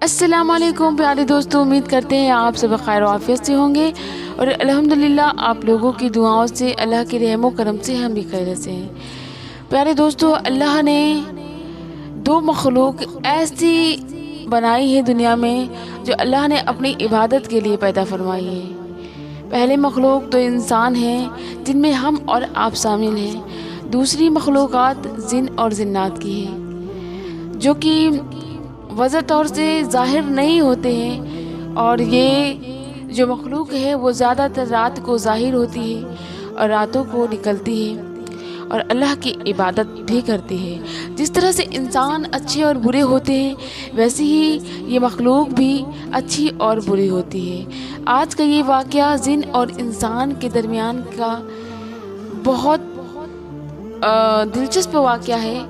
السلام علیکم پیارے دوستو، امید کرتے ہیں آپ سب خیر و عافیت سے ہوں گے اور الحمدللہ آپ لوگوں کی دعاؤں سے، اللہ کے رحم و کرم سے ہم بھی خیریت سے ہیں۔ پیارے دوستو، اللہ نے دو مخلوق ایسی بنائی ہے دنیا میں جو اللہ نے اپنی عبادت کے لیے پیدا فرمائی ہے۔ پہلے مخلوق تو انسان ہیں جن میں ہم اور آپ شامل ہیں۔ دوسری مخلوقات جن اور جنات کی ہیں جو کہ واضح طور سے ظاہر نہیں ہوتے ہیں، اور یہ جو مخلوق ہے وہ زیادہ تر رات کو ظاہر ہوتی ہے اور راتوں کو نکلتی ہے اور اللہ کی عبادت بھی کرتی ہے۔ جس طرح سے انسان اچھے اور برے ہوتے ہیں، ویسے ہی یہ مخلوق بھی اچھی اور بری ہوتی ہے۔ آج کا یہ واقعہ جن اور انسان کے درمیان کا بہت دلچسپ واقعہ ہے،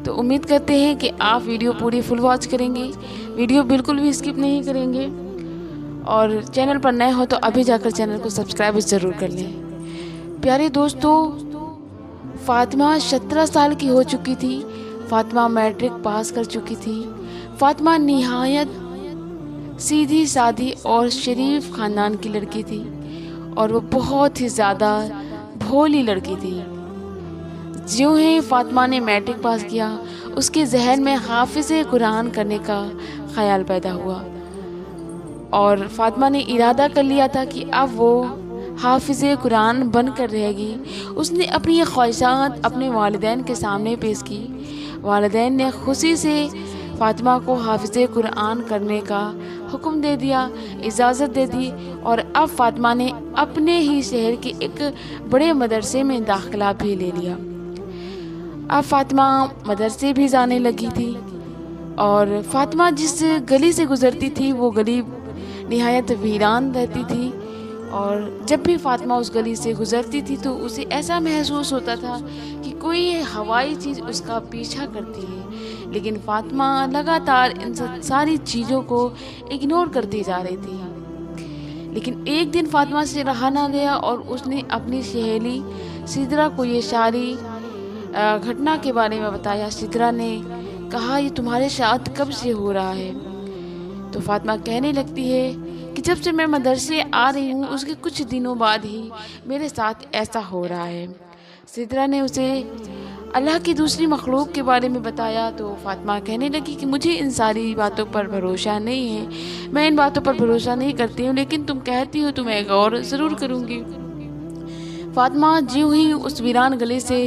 تو امید کرتے ہیں کہ آپ ویڈیو پوری فل واچ کریں گے، ویڈیو بالکل بھی اسکپ نہیں کریں گے، اور چینل پر نئے ہو تو ابھی جا کر چینل کو سبسکرائب ضرور کر لیں۔ پیارے دوستو، فاطمہ 17 سال کی ہو چکی تھی۔ فاطمہ میٹرک پاس کر چکی تھی۔ فاطمہ نہایت سیدھی سادھی اور شریف خاندان کی لڑکی تھی، اور وہ بہت ہی زیادہ بھولی لڑکی تھی۔ جو ہی فاطمہ نے میٹرک پاس کیا، اس کے ذہن میں حافظ قرآن کرنے کا خیال پیدا ہوا، اور فاطمہ نے ارادہ کر لیا تھا کہ اب وہ حافظ قرآن بن کر رہے گی۔ اس نے اپنی یہ خواہشات اپنے والدین کے سامنے پیش کی۔ والدین نے خوشی سے فاطمہ کو حافظ قرآن کرنے کا حکم دے دیا، اجازت دے دی، اور اب فاطمہ نے اپنے ہی شہر کے ایک بڑے مدرسے میں داخلہ بھی لے لیا۔ اب فاطمہ مدرسے بھی جانے لگی تھی، اور فاطمہ جس گلی سے گزرتی تھی وہ گلی نہایت ویران رہتی تھی، اور جب بھی فاطمہ اس گلی سے گزرتی تھی تو اسے ایسا محسوس ہوتا تھا کہ کوئی ہوائی چیز اس کا پیچھا کرتی ہے، لیکن فاطمہ لگاتار ان ساری چیزوں کو اگنور کرتی جا رہی تھی۔ لیکن ایک دن فاطمہ سے رہا نہ گیا، اور اس نے اپنی سہیلی سدرہ کو یہ ساری گھٹنا کے بارے میں بتایا۔ سدرہ نے کہا، یہ تمہارے ساتھ کب سے ہو رہا ہے؟ تو فاطمہ کہنے لگتی ہے کہ جب سے میں مدرسے آ رہی ہوں اس کے کچھ دنوں بعد ہی میرے ساتھ ایسا ہو رہا ہے۔ سدرہ نے اسے اللہ کی دوسری مخلوق کے بارے میں بتایا، تو فاطمہ کہنے لگی کہ مجھے ان ساری باتوں پر بھروسہ نہیں ہے، میں ان باتوں پر بھروسہ نہیں کرتی ہوں، لیکن تم کہتی ہو تو میں غور ضرور کروں گی۔ فاطمہ جو ہی اس ویران گلے سے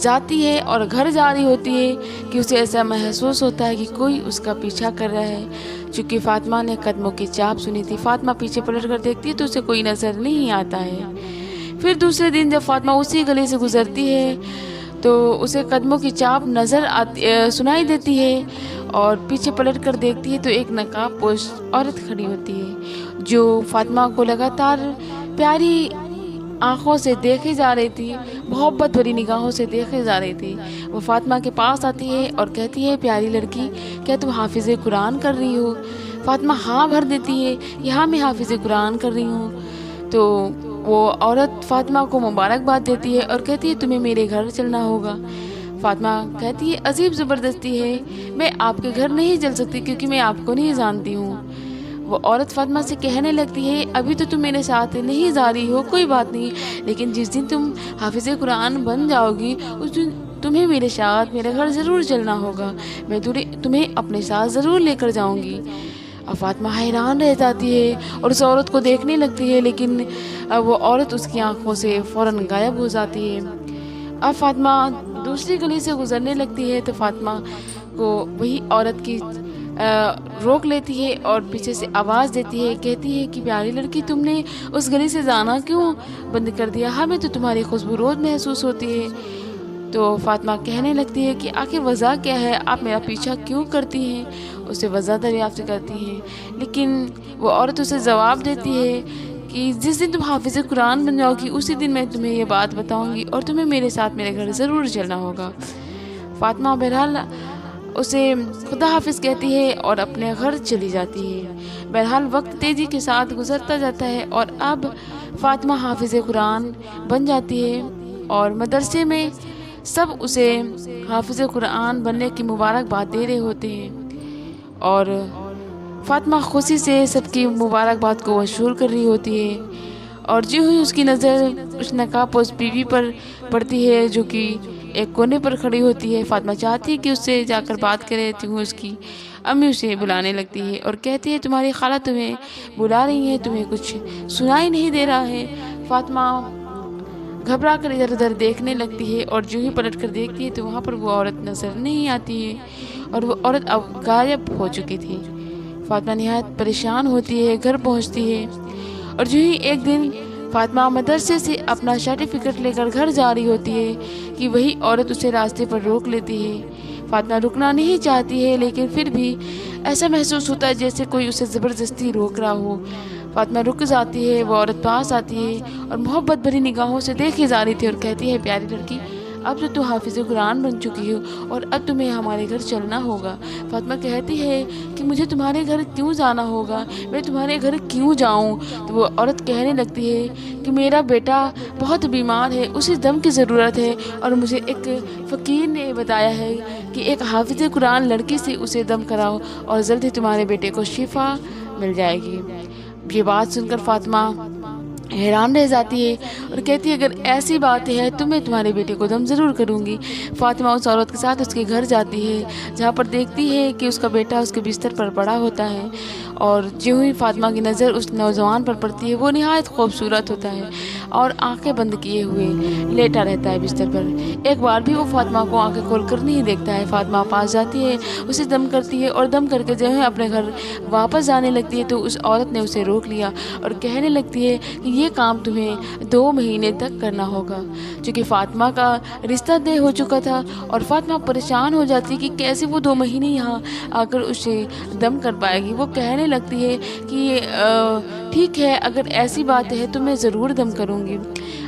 جاتی ہے اور گھر جا رہی ہوتی ہے کہ اسے ایسا محسوس ہوتا ہے کہ کوئی اس کا پیچھا کر رہا ہے۔ چونکہ فاطمہ نے قدموں کی چاپ سنی تھی، فاطمہ پیچھے پلٹ کر دیکھتی ہے تو اسے کوئی نظر نہیں آتا ہے۔ پھر دوسرے دن جب فاطمہ اسی گلی سے گزرتی ہے تو اسے قدموں کی چاپ سنائی دیتی ہے، اور پیچھے پلٹ کر دیکھتی ہے تو ایک نقاب پوش عورت کھڑی ہوتی ہے جو فاطمہ کو لگاتار پیاری آنکھوں سے دیکھے جا رہی تھی، محبت بھری نگاہوں سے دیکھے جا رہی تھی۔ وہ فاطمہ کے پاس آتی ہے اور کہتی ہے، پیاری لڑکی، کیا تم حافظ قرآن کر رہی ہو؟ فاطمہ ہاں بھر دیتی ہے، یہاں میں حافظ قرآن کر رہی ہوں۔ تو وہ عورت فاطمہ کو مبارکباد دیتی ہے اور کہتی ہے، تمہیں میرے گھر چلنا ہوگا۔ فاطمہ کہتی ہے، عجیب زبردستی ہے، میں آپ کے گھر نہیں چل سکتی کیونکہ میں آپ کو نہیں جانتی ہوں۔ وہ عورت فاطمہ سے کہنے لگتی ہے، ابھی تو تم میرے ساتھ نہیں جا رہی ہو، کوئی بات نہیں، لیکن جس دن تم حافظ قرآن بن جاؤ گی اس دن تمہیں میرے ساتھ میرے گھر ضرور چلنا ہوگا، میں تمہیں اپنے ساتھ ضرور لے کر جاؤں گی۔ اب فاطمہ حیران رہ جاتی ہے اور اس عورت کو دیکھنے لگتی ہے، لیکن وہ عورت اس کی آنکھوں سے فوراً غائب ہو جاتی ہے۔ اب فاطمہ دوسری گلی سے گزرنے لگتی ہے تو فاطمہ کو وہی عورت کی روک لیتی ہے اور پیچھے سے آواز دیتی ہے، کہتی ہے کہ پیاری لڑکی، تم نے اس گلی سے جانا کیوں بند کر دیا؟ ہمیں تو تمہاری خوشبو روز محسوس ہوتی ہے۔ تو فاطمہ کہنے لگتی ہے کہ آخر وجہ کیا ہے، آپ میرا پیچھا کیوں کرتی ہیں؟ اسے وجہ دریافت کرتی ہے، لیکن وہ عورت اسے جواب دیتی ہے کہ جس دن تم حافظ قرآن بن جاؤ گی اسی دن میں تمہیں یہ بات بتاؤں گی اور تمہیں میرے ساتھ میرے گھر ضرور چلنا ہوگا۔ فاطمہ بہرحال اسے خدا حافظ کہتی ہے اور اپنے گھر چلی جاتی ہے۔ بہرحال وقت تیزی کے ساتھ گزرتا جاتا ہے، اور اب فاطمہ حافظ قرآن بن جاتی ہے، اور مدرسے میں سب اسے حافظ قرآن بننے کی مبارکباد دے رہے ہوتے ہیں، اور فاطمہ خوشی سے سب کی مبارکباد کو مشہور کر رہی ہوتی ہے، اور جو ہی اس کی نظر اس نقاب پوش بیوی پر پڑتی ہے جو کہ ایک کونے پر کھڑی ہوتی ہے، فاطمہ چاہتی ہے کہ اس سے جا کر بات کرے، تو اس کی امی اسے بلانے لگتی ہے اور کہتی ہے تمہاری خالہ تمہیں بلا رہی ہے، تمہیں کچھ سنائی نہیں دے رہا ہے۔ فاطمہ گھبرا کر ادھر ادھر دیکھنے لگتی ہے اور جو ہی پلٹ کر دیکھتی ہے تو وہاں پر وہ عورت نظر نہیں آتی ہے، اور وہ عورت اب غائب ہو چکی تھی۔ فاطمہ نہایت پریشان ہوتی ہے، گھر پہنچتی ہے، اور جو ہی ایک دن فاطمہ مدرسے سے اپنا سرٹیفکیٹ لے کر گھر جا رہی ہوتی ہے کہ وہی عورت اسے راستے پر روک لیتی ہے۔ فاطمہ رکنا نہیں چاہتی ہے، لیکن پھر بھی ایسا محسوس ہوتا ہے جیسے کوئی اسے زبردستی روک رہا ہو۔ فاطمہ رک جاتی ہے، وہ عورت پاس آتی ہے اور محبت بھری نگاہوں سے دیکھے جا رہی تھی اور کہتی ہے پیاری لڑکی، اب تو تم حافظ قرآن بن چکی ہو اور اب تمہیں ہمارے گھر چلنا ہوگا۔ فاطمہ کہتی ہے کہ مجھے تمہارے گھر کیوں جانا ہوگا، میں تمہارے گھر کیوں جاؤں؟ تو وہ عورت کہنے لگتی ہے کہ میرا بیٹا بہت بیمار ہے، اسے دم کی ضرورت ہے، اور مجھے ایک فقیر نے بتایا ہے کہ ایک حافظ قرآن لڑکی سے اسے دم کراؤ اور جلد ہی تمہارے بیٹے کو شفا مل جائے گی۔ یہ بات سن کر فاطمہ حیران رہ جاتی ہے اور کہتی ہے اگر ایسی بات ہے تو میں تمہارے بیٹے کو دم ضرور کروں گی۔ فاطمہ اس عورت کے ساتھ اس کے گھر جاتی ہے، جہاں پر دیکھتی ہے کہ اس کا بیٹا اس کے بستر پر پڑا ہوتا ہے، اور جو ہی فاطمہ کی نظر اس نوجوان پر پڑتی ہے وہ نہایت خوبصورت ہوتا ہے اور آنکھیں بند کیے ہوئے لیٹا رہتا ہے بستر پر۔ ایک بار بھی وہ فاطمہ کو آنکھیں کھول کر نہیں دیکھتا ہے۔ فاطمہ پاس جاتی ہے، اسے دم کرتی ہے اور دم کر کے جو ہے اپنے گھر واپس جانے لگتی ہے تو اس عورت نے اسے روک لیا اور کہنے لگتی ہے کہ یہ کام تمہیں 2 مہینے تک کرنا ہوگا، چونکہ فاطمہ کا رشتہ طے ہو چکا تھا، اور فاطمہ پریشان ہو جاتی ہے کہ کیسے وہ 2 مہینے یہاں آ کر اسے دم کر پائے گی۔ وہ کہنے لگتی ہے کہ ٹھیک ہے، اگر ایسی بات ہے تو میں ضرور دم کروں گی۔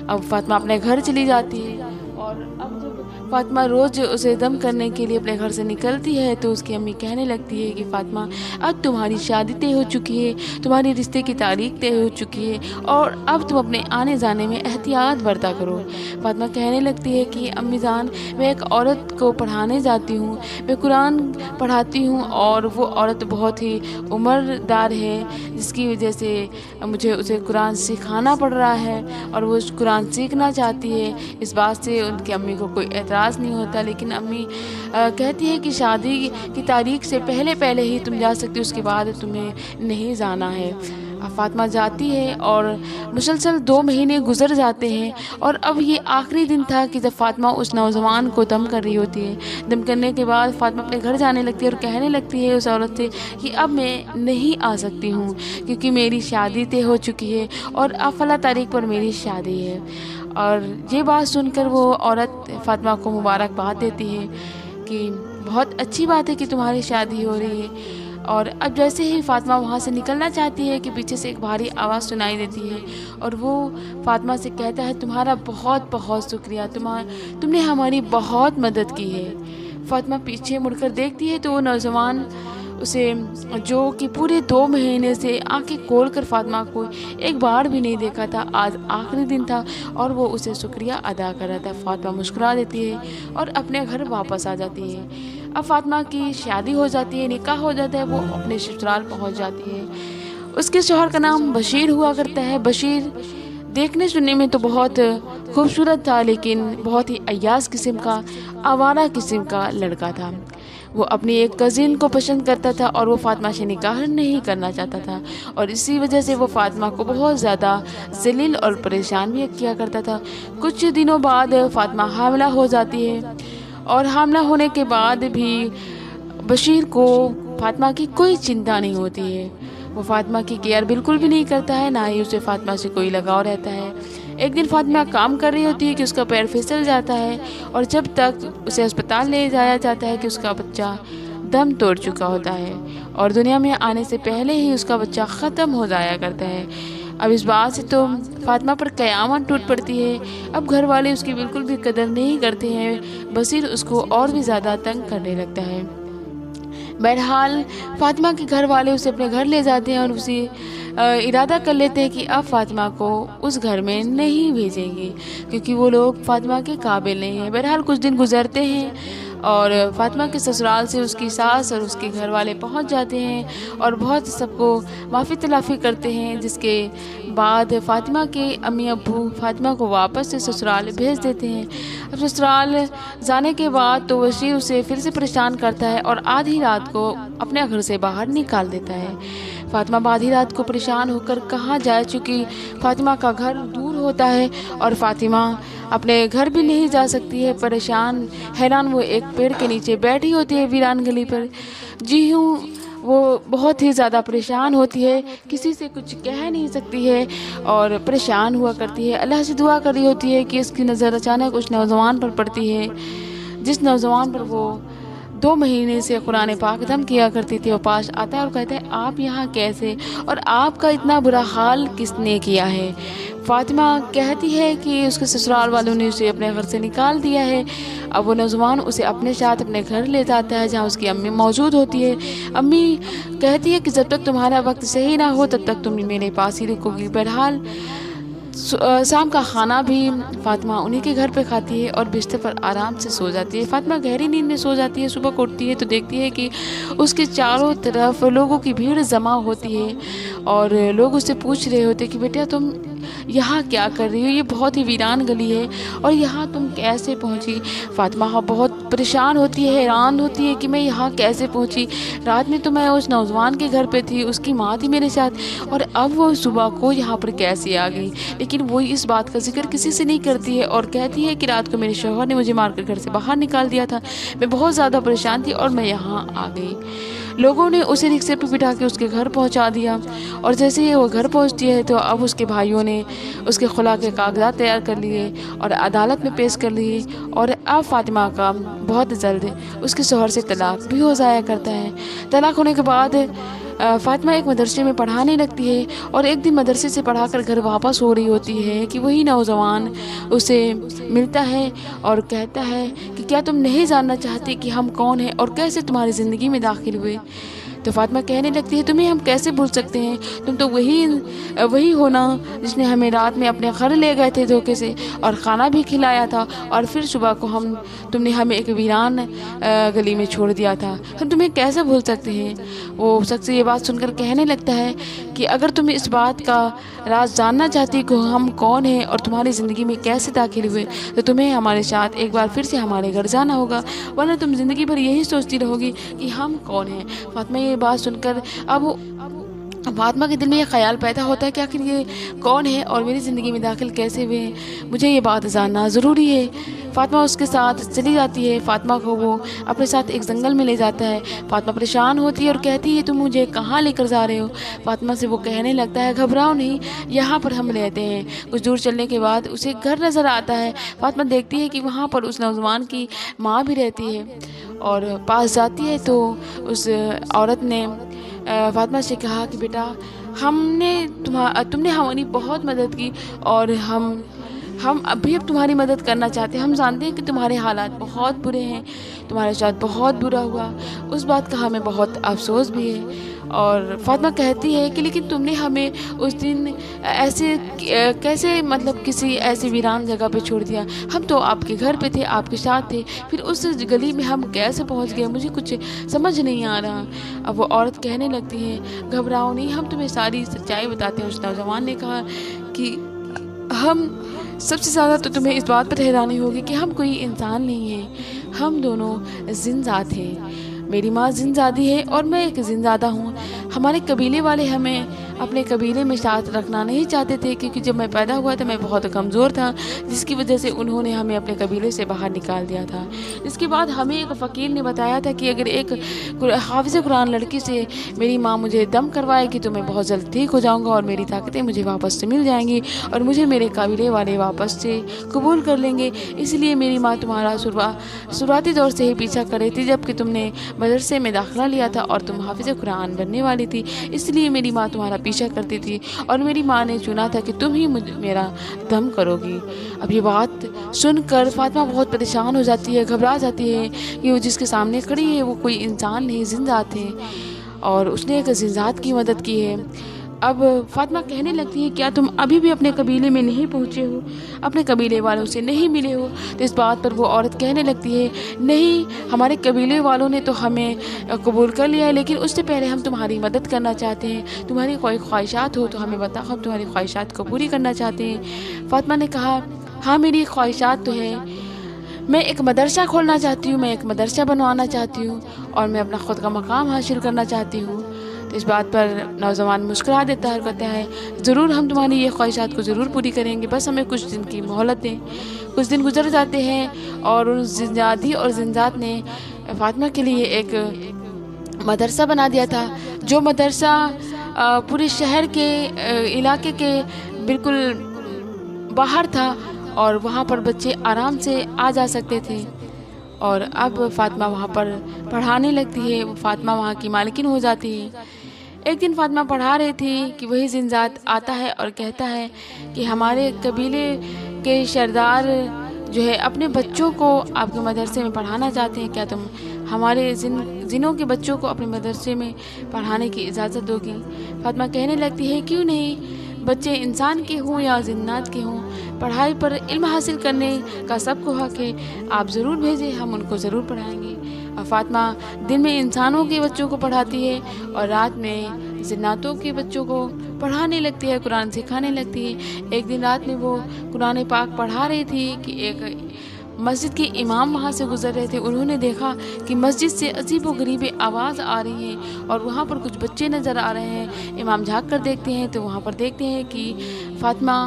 اب فاطمہ اپنے گھر چلی جاتی ہے، اور اب جب فاطمہ روز اسے دم کرنے کے لیے اپنے گھر سے نکلتی ہے تو اس کی امی کہنے لگتی ہے کہ فاطمہ اب تمہاری شادی طے ہو چکی ہے، تمہاری رشتے کی تاریخ طے ہو چکی ہے، اور اب تم اپنے آنے جانے میں احتیاط برتا کرو۔ فاطمہ کہنے لگتی ہے کہ امی جان، میں ایک عورت کو پڑھانے جاتی ہوں، میں قرآن پڑھاتی ہوں، اور وہ عورت بہت ہی عمردار ہے جس کی وجہ سے مجھے اسے قرآن سکھانا پڑ رہا ہے، اور وہ قرآن سیکھنا چاہتی ہے۔ اس بات سے ان کی امی کو کوئی اعتراض نہیں ہوتا، لیکن امی کہتی ہے کہ شادی کی تاریخ سے پہلے ہی تم جا سکتی، اس کے بعد تمہیں نہیں جانا ہے۔ فاطمہ جاتی ہے اور مسلسل 2 مہینے گزر جاتے ہیں، اور اب یہ آخری دن تھا کہ جب فاطمہ اس نوجوان کو دم کر رہی ہوتی ہے۔ دم کرنے کے بعد فاطمہ اپنے گھر جانے لگتی ہے اور کہنے لگتی ہے اس عورت سے کہ اب میں نہیں آ سکتی ہوں کیونکہ میری شادی طے ہو چکی ہے، اور اب فلاں تاریخ پر میری شادی ہے۔ اور یہ بات سن کر وہ عورت فاطمہ کو مبارکباد دیتی ہے کہ بہت اچھی بات ہے کہ تمہاری شادی ہو رہی ہے۔ اور اب جیسے ہی فاطمہ وہاں سے نکلنا چاہتی ہے کہ پیچھے سے ایک بھاری آواز سنائی دیتی ہے، اور وہ فاطمہ سے کہتا ہے تمہارا بہت بہت شکریہ، تم نے ہماری بہت مدد کی ہے۔ فاطمہ پیچھے مڑ کر دیکھتی ہے تو وہ نوجوان اسے جو کہ پورے 2 مہینے سے آنکھیں کھول کر فاطمہ کو ایک بار بھی نہیں دیکھا تھا، آج آخری دن تھا اور وہ اسے شکریہ ادا کر رہا تھا۔ فاطمہ مسکرا دیتی ہے اور اپنے گھر واپس آ جاتی ہے۔ اب فاطمہ کی شادی ہو جاتی ہے، نکاح ہو جاتا ہے، وہ اپنے سسرال پہنچ جاتی ہے۔ اس کے شوہر کا نام بشیر ہوا کرتا ہے۔ بشیر دیکھنے سننے میں تو بہت خوبصورت تھا، لیکن بہت ہی عیاز قسم کا، آوارہ قسم کا لڑکا تھا۔ وہ اپنی ایک کزن کو پسند کرتا تھا اور وہ فاطمہ سے نکاح نہیں کرنا چاہتا تھا، اور اسی وجہ سے وہ فاطمہ کو بہت زیادہ ذلیل اور پریشان بھی کیا کرتا تھا۔ کچھ دنوں بعد فاطمہ حاملہ ہو جاتی ہے، اور حاملہ ہونے کے بعد بھی بشیر کو فاطمہ کی کوئی چنتا نہیں ہوتی ہے۔ وہ فاطمہ کی کیئر بالکل بھی نہیں کرتا ہے، نہ ہی اسے فاطمہ سے کوئی لگاؤ رہتا ہے۔ ایک دن فاطمہ کام کر رہی ہوتی ہے کہ اس کا پیر پھسل جاتا ہے، اور جب تک اسے اسپتال لے جایا جاتا ہے کہ اس کا بچہ دم توڑ چکا ہوتا ہے، اور دنیا میں آنے سے پہلے ہی اس کا بچہ ختم ہو جایا کرتا ہے۔ اب اس بات سے تو فاطمہ پر قیامت ٹوٹ پڑتی ہے۔ اب گھر والے اس کی بالکل بھی قدر نہیں کرتے ہیں، بشیر اس کو اور بھی زیادہ تنگ کرنے لگتا ہے۔ بہرحال فاطمہ کے گھر والے اسے اپنے گھر لے جاتے ہیں اور اسے ارادہ کر لیتے ہیں کہ اب فاطمہ کو اس گھر میں نہیں بھیجیں گے کیونکہ وہ لوگ فاطمہ کے قابل نہیں ہیں۔ بہرحال کچھ دن گزرتے ہیں اور فاطمہ کے سسرال سے اس کی ساس اور اس کے گھر والے پہنچ جاتے ہیں اور بہت سب کو معافی تلافی کرتے ہیں، جس کے بعد فاطمہ کے امی ابو فاطمہ کو واپس سے سسرال بھیج دیتے ہیں۔ اب سسرال جانے کے بعد تو وسیع اسے پھر سے پریشان کرتا ہے اور آدھی رات کو اپنے گھر سے باہر نکال دیتا ہے۔ فاطمہ آدھی رات کو پریشان ہو کر کہاں جائے، چونکہ فاطمہ کا گھر دور ہوتا ہے اور فاطمہ اپنے گھر بھی نہیں جا سکتی ہے۔ پریشان حیران وہ ایک پیڑ کے نیچے بیٹھی ہوتی ہے ویران گلی پر۔ جی ہوں وہ بہت ہی زیادہ پریشان ہوتی ہے، کسی سے کچھ کہہ نہیں سکتی ہے اور پریشان ہوا کرتی ہے۔ اللہ سے دعا کر رہی ہوتی ہے کہ اس کی نظر اچانک اس نوجوان پر پڑتی ہے، جس نوجوان پر وہ 2 مہینے سے قرآن پاک ختم کیا کرتی تھی۔ وہ پاس آتا ہے اور کہتا ہے آپ یہاں کیسے، اور آپ کا اتنا برا حال کس نے کیا ہے؟ فاطمہ کہتی ہے کہ اس کے سسرال والوں نے اسے اپنے گھر سے نکال دیا ہے۔ اب وہ نوجوان اسے اپنے ساتھ اپنے گھر لے جاتا ہے جہاں اس کی امی موجود ہوتی ہے۔ امی کہتی ہے کہ جب تک تمہارا وقت صحیح نہ ہو تب تک تم میرے پاس ہی رکو گی۔ بہرحال شام کا کھانا بھی فاطمہ انہی کے گھر پہ کھاتی ہے اور بستر پر آرام سے سو جاتی ہے۔ فاطمہ گہری نیند میں سو جاتی ہے۔ صبح کو اٹھتی ہے تو دیکھتی ہے کہ اس کے چاروں طرف لوگوں کی بھیڑ جمع ہوتی ہے اور لوگ اس سے پوچھ رہے ہوتے کہ بیٹا تم یہاں کیا کر رہی ہو، یہ بہت ہی ویران گلی ہے اور یہاں تم کیسے پہنچی؟ فاطمہ بہت پریشان ہوتی ہے، حیران ہوتی ہے کہ میں یہاں کیسے پہنچی، رات میں تو میں اس نوجوان کے گھر پہ تھی، اس کی ماں تھی میرے ساتھ، اور اب وہ صبح کو یہاں پر کیسے آ گئی؟ لیکن وہ اس بات کا ذکر کسی سے نہیں کرتی ہے اور کہتی ہے کہ رات کو میرے شوہر نے مجھے مار کر گھر سے باہر نکال دیا تھا، میں بہت زیادہ پریشان تھی اور میں یہاں آ گئی۔ لوگوں نے اسے رکشے پہ بٹھا کے اس کے گھر پہنچا دیا اور جیسے ہی وہ گھر پہنچتی ہے تو اب اس کے بھائیوں نے اس کے خلا کے کاغذات تیار کر لیے اور عدالت میں پیش کر لیے، اور اب فاطمہ کا بہت جلد اس کے شوہر سے طلاق بھی ہو جایا کرتا ہے۔ طلاق ہونے کے بعد فاطمہ ایک مدرسے میں پڑھانے لگتی ہے اور ایک دن مدرسے سے پڑھا کر گھر واپس ہو رہی ہوتی ہے کہ وہی نوجوان اسے ملتا ہے اور کہتا ہے کہ کیا تم نہیں جاننا چاہتے کہ ہم کون ہیں اور کیسے تمہاری زندگی میں داخل ہوئے؟ تو فاطمہ کہنے لگتی ہے تمہیں ہم کیسے بھول سکتے ہیں، تم تو وہی ہو نا جس نے ہمیں رات میں اپنے گھر لے گئے تھے دھوکے سے اور کھانا بھی کھلایا تھا، اور پھر صبح کو تم نے ہمیں ایک ویران گلی میں چھوڑ دیا تھا، ہم تمہیں کیسے بھول سکتے ہیں؟ وہ شخص یہ بات سن کر کہنے لگتا ہے کہ اگر تم اس بات کا راز جاننا چاہتی کہ ہم کون ہیں اور تمہاری زندگی میں کیسے داخل ہوئے تو تمہیں ہمارے ساتھ ایک بار پھر سے ہمارے گھر جانا ہوگا، ورنہ تم زندگی بھر یہی سوچتی رہو گی کہ ہم کون ہیں۔ فاطمہ یہ بات سن کر اب فاطمہ کے دل میں یہ خیال پیدا ہوتا ہے کہ آخر یہ کون ہے اور میری زندگی میں داخل کیسے ہوئے ہیں، مجھے یہ بات جاننا ضروری ہے۔ فاطمہ اس کے ساتھ چلی جاتی ہے، فاطمہ کو وہ اپنے ساتھ ایک جنگل میں لے جاتا ہے۔ فاطمہ پریشان ہوتی ہے اور کہتی ہے تم مجھے کہاں لے کر جا رہے ہو؟ فاطمہ سے وہ کہنے لگتا ہے گھبراؤ نہیں، یہاں پر ہم رہتے ہیں۔ کچھ دور چلنے کے بعد اسے گھر نظر آتا ہے۔ فاطمہ دیکھتی ہے کہ وہاں پر اس نوجوان کی ماں بھی رہتی ہے اور پاس جاتی ہے تو اس عورت نے فاطمہ سے کہا کہ بیٹا تم نے ہماری بہت مدد کی اور ہم ابھی اب تمہاری مدد کرنا چاہتے ہیں، ہم جانتے ہیں کہ تمہارے حالات بہت برے ہیں، تمہارے ساتھ بہت برا ہوا، اس بات کا ہمیں بہت افسوس بھی ہے۔ اور فاطمہ کہتی ہے کہ لیکن تم نے ہمیں اس دن ایسے کیسے کسی ایسی ویران جگہ پہ چھوڑ دیا، ہم تو آپ کے گھر پہ تھے، آپ کے ساتھ تھے، پھر اس گلی میں ہم کیسے پہنچ گئے، مجھے کچھ سمجھ نہیں آ رہا۔ اب وہ عورت کہنے لگتی ہے گھبراؤ نہیں، ہم تمہیں ساری سچائی بتاتے ہیں۔ اس نوجوان نے کہا کہ ہم سب سے زیادہ تو تمہیں اس بات پر حیرانی ہوگی کہ ہم کوئی انسان نہیں ہیں، ہم دونوں زندہ ہیں، میری ماں زندادی ہے اور میں ایک زندادہ ہوں۔ ہمارے قبیلے والے ہمیں اپنے قبیلے میں ساتھ رکھنا نہیں چاہتے تھے کیونکہ جب میں پیدا ہوا تھا میں بہت کمزور تھا، جس کی وجہ سے انہوں نے ہمیں اپنے قبیلے سے باہر نکال دیا تھا۔ اس کے بعد ہمیں ایک فقیر نے بتایا تھا کہ اگر ایک حافظ قرآن لڑکی سے میری ماں مجھے دم کروائے گی تو میں بہت جلد ٹھیک ہو جاؤں گا اور میری طاقتیں مجھے واپس سے مل جائیں گی اور مجھے میرے قبیلے والے واپس سے قبول کر لیں گے، اس لیے میری ماں تمہارا شروعاتی دور سے ہی پیچھا کر رہی تھی جب کہ تم نے مدرسے میں داخلہ لیا تھا اور تم حافظ قرآن بننے والی تھی، اس لیے میری ماں تمہارا پیچھا کرتی تھی اور میری ماں نے چنا تھا کہ تم ہی میرا دم کرو گی۔ اب یہ بات سن کر فاطمہ بہت پریشان ہو جاتی ہے، گھبرا جاتی ہے کہ وہ جس کے سامنے کھڑی ہے وہ کوئی انسان نہیں، زندہ تھے اور اس نے ایک زندہ کی مدد کی ہے۔ اب فاطمہ کہنے لگتی ہے کیا تم ابھی بھی اپنے قبیلے میں نہیں پہنچے ہو، اپنے قبیلے والوں سے نہیں ملے ہو؟ تو اس بات پر وہ عورت کہنے لگتی ہے نہیں، ہمارے قبیلے والوں نے تو ہمیں قبول کر لیا ہے، لیکن اس سے پہلے ہم تمہاری مدد کرنا چاہتے ہیں، تمہاری کوئی خواہشات ہو تو ہمیں بتاؤ، ہم تمہاری خواہشات کو پوری کرنا چاہتے ہیں۔ فاطمہ نے کہا ہاں میری خواہشات تو ہے، میں ایک مدرسہ کھولنا چاہتی ہوں، میں ایک مدرسہ بنوانا چاہتی ہوں، اور میں اپنا خود کا مقام حاصل کرنا چاہتی ہوں۔ تو اس بات پر نوجوان مسکرا دیتا ہے اور کہتا ہے ضرور ہم تمہاری یہ خواہشات کو ضرور پوری کریں گے، بس ہمیں کچھ دن کی مہلت دیں۔ کچھ دن گزر جاتے ہیں اور ان زنجادی اور زنجات نے فاطمہ کے لیے ایک مدرسہ بنا دیا تھا، جو مدرسہ پورے شہر کے علاقے کے بالکل باہر تھا، اور وہاں پر بچے آرام سے آ جا سکتے تھے۔ اور اب فاطمہ وہاں پر پڑھانے لگتی ہے، فاطمہ وہاں کی مالکن ہو جاتی ہے۔ ایک دن فاطمہ پڑھا رہی تھی کہ وہی زنجات آتا ہے اور کہتا ہے کہ ہمارے قبیلے کے سردار جو ہے اپنے بچوں کو آپ کے مدرسے میں پڑھانا چاہتے ہیں، کیا تم ہمارے زنوں کے بچوں کو اپنے مدرسے میں پڑھانے کی اجازت دو گی؟ فاطمہ کہنے لگتی ہے کیوں نہیں، بچے انسان کے ہوں یا جنات کے ہوں، پڑھائی پر علم حاصل کرنے کا سب کو حق ہے، آپ ضرور بھیجیں، ہم ان کو ضرور پڑھائیں گے۔ اور فاطمہ دن میں انسانوں کے بچوں کو پڑھاتی ہے اور رات میں جناتوں کے بچوں کو پڑھانے لگتی ہے، قرآن سکھانے لگتی ہے۔ ایک دن رات میں وہ قرآن پاک پڑھا رہی تھی کہ ایک مسجد کے امام وہاں سے گزر رہے تھے، انہوں نے دیکھا کہ مسجد سے عجیب و غریب آواز آ رہی ہے اور وہاں پر کچھ بچے نظر آ رہے ہیں۔ امام جھانک کر دیکھتے ہیں تو وہاں پر دیکھتے ہیں کہ فاطمہ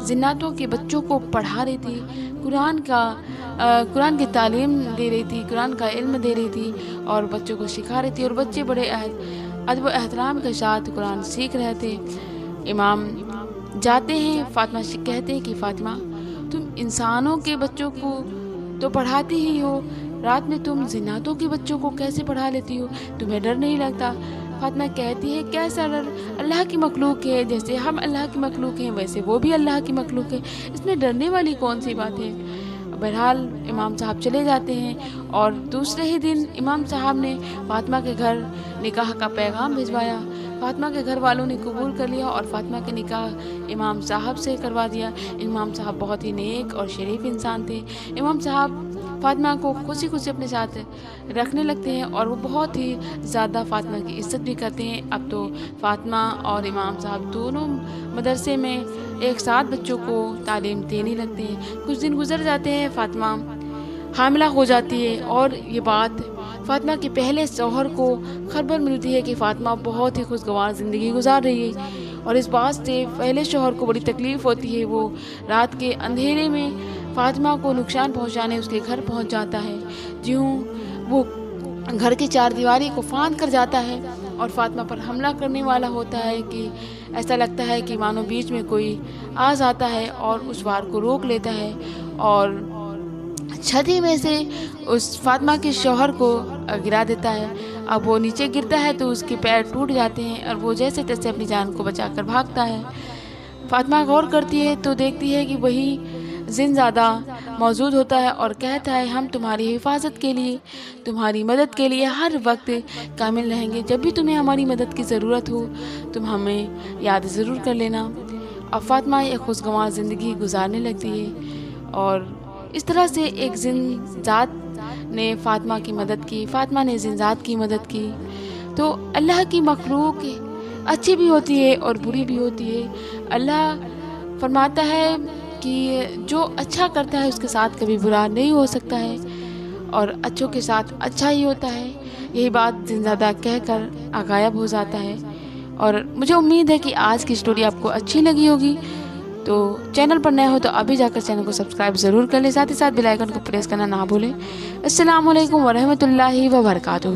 جناتوں کے بچوں کو پڑھا رہی تھی، قرآن کی تعلیم دے رہی تھی، قرآن کا علم دے رہی تھی اور بچوں کو سکھا رہی تھی، اور بچے بڑے ادب و احترام کے ساتھ قرآن سیکھ رہے تھے۔ امام جاتے ہیں، فاطمہ سے کہتے ہیں کہ فاطمہ تم انسانوں کے بچوں کو تو پڑھاتی ہی ہو، رات میں تم جناتوں کے بچوں کو کیسے پڑھا لیتی ہو؟ تمہیں ڈر نہیں لگتا؟ فاطمہ کہتی ہے کیسا ڈر، اللہ کی مخلوق ہے، جیسے ہم اللہ کی مخلوق ہیں ویسے وہ بھی اللہ کی مخلوق ہے، اس میں ڈرنے والی کون سی بات ہے؟ بہرحال امام صاحب چلے جاتے ہیں اور دوسرے ہی دن امام صاحب نے فاطمہ کے گھر نکاح کا پیغام بھجوایا۔ فاطمہ کے گھر والوں نے قبول کر لیا اور فاطمہ کے نکاح امام صاحب سے کروا دیا۔ امام صاحب بہت ہی نیک اور شریف انسان تھے۔ امام صاحب فاطمہ کو خوشی خوشی اپنے ساتھ رکھنے لگتے ہیں اور وہ بہت ہی زیادہ فاطمہ کی عزت بھی کرتے ہیں۔ اب تو فاطمہ اور امام صاحب دونوں مدرسے میں ایک ساتھ بچوں کو تعلیم دینے لگتے ہیں۔ کچھ دن گزر جاتے ہیں، فاطمہ حاملہ ہو جاتی ہے اور یہ بات فاطمہ کے پہلے شوہر کو خبر ملتی ہے کہ فاطمہ بہت ہی خوشگوار زندگی گزار رہی ہے، اور اس بات سے پہلے شوہر کو بڑی تکلیف ہوتی ہے۔ وہ رات کے اندھیرے میں فاطمہ کو نقصان پہنچانے اس کے گھر پہنچ جاتا ہے۔ جیوں وہ گھر کی چار دیواری کو فاند کر جاتا ہے اور فاطمہ پر حملہ کرنے والا ہوتا ہے کہ ایسا لگتا ہے کہ مانو بیچ میں کوئی آ جاتا ہے اور اس وار کو روک لیتا ہے، اور چھتی میں سے اس فاطمہ کے شوہر کو گرا دیتا ہے۔ اب وہ نیچے گرتا ہے تو اس کے پیر ٹوٹ جاتے ہیں اور وہ جیسے تیسے اپنی جان کو بچا کر بھاگتا ہے۔ فاطمہ غور کرتی ہے تو دیکھتی ہے کہ وہی زنزادہ موجود ہوتا ہے اور کہتا ہے ہم تمہاری حفاظت کے لیے، تمہاری مدد کے لیے ہر وقت کامل رہیں گے، جب بھی تمہیں ہماری مدد کی ضرورت ہو تم ہمیں یاد ضرور کر لینا۔ اب فاطمہ ایک خوشگوار زندگی گزارنے لگتی ہے، اور اس طرح سے ایک زنجات نے فاطمہ کی مدد کی، فاطمہ نے زنجات کی مدد کی۔ تو اللہ کی مخلوق اچھی بھی ہوتی ہے اور بری بھی ہوتی ہے۔ اللہ فرماتا ہے کہ جو اچھا کرتا ہے اس کے ساتھ کبھی برا نہیں ہو سکتا ہے، اور اچھوں کے ساتھ اچھا ہی ہوتا ہے۔ یہی بات زنزادہ کہہ کر غائب ہو جاتا ہے۔ اور مجھے امید ہے کہ آج کی سٹوری آپ کو اچھی لگی ہوگی، تو چینل پر نئے ہو تو ابھی جا کر چینل کو سبسکرائب ضرور کر لیں، ساتھ ہی ساتھ بیل آئیکن کو پریس کرنا نہ بھولیں۔ السلام علیکم ورحمۃ اللہ وبرکاتہ۔